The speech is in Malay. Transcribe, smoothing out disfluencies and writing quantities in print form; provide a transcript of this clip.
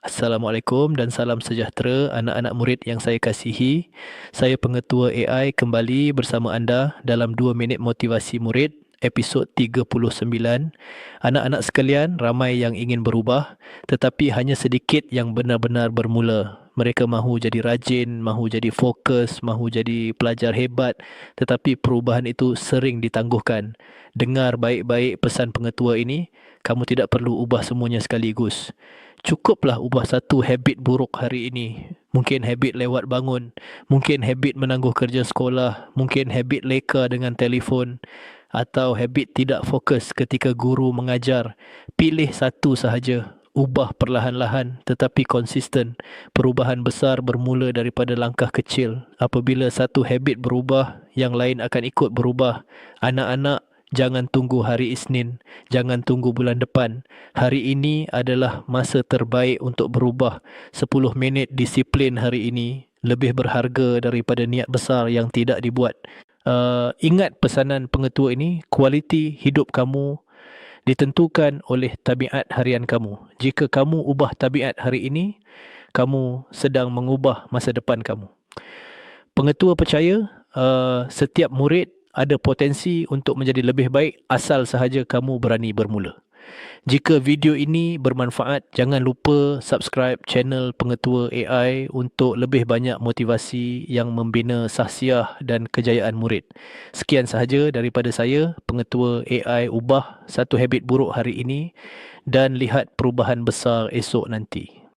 Assalamualaikum dan salam sejahtera anak-anak murid yang saya kasihi. Saya Pengetua AI kembali bersama anda dalam 2 minit motivasi murid episod 39. Anak-anak sekalian, ramai yang ingin berubah tetapi hanya sedikit yang benar-benar bermula. Mereka mahu jadi rajin, mahu jadi fokus, mahu jadi pelajar hebat, tetapi perubahan itu sering ditangguhkan. Dengar baik-baik pesan pengetua ini, kamu tidak perlu ubah semuanya sekaligus. Cukuplah ubah satu habit buruk hari ini. Mungkin habit lewat bangun, mungkin habit menangguh kerja sekolah, mungkin habit leka dengan telefon, atau habit tidak fokus ketika guru mengajar. Pilih satu sahaja. Ubah perlahan-lahan tetapi konsisten. Perubahan besar bermula daripada langkah kecil. Apabila satu habit berubah, yang lain akan ikut berubah. Anak-anak, jangan tunggu hari Isnin, jangan tunggu bulan depan. Hari ini adalah masa terbaik untuk berubah. 10 minit disiplin hari ini lebih berharga daripada niat besar yang tidak dibuat. Ingat pesanan pengetua ini, kualiti hidup kamu ditentukan oleh tabiat harian kamu. Jika kamu ubah tabiat hari ini, kamu sedang mengubah masa depan kamu. Pengetua percaya setiap murid ada potensi untuk menjadi lebih baik asal sahaja kamu berani bermula. Jika video ini bermanfaat, jangan lupa subscribe channel Pengetua AI untuk lebih banyak motivasi yang membina sahsiah dan kejayaan murid. Sekian sahaja daripada saya, Pengetua AI. Ubah satu habit buruk hari ini dan lihat perubahan besar esok nanti.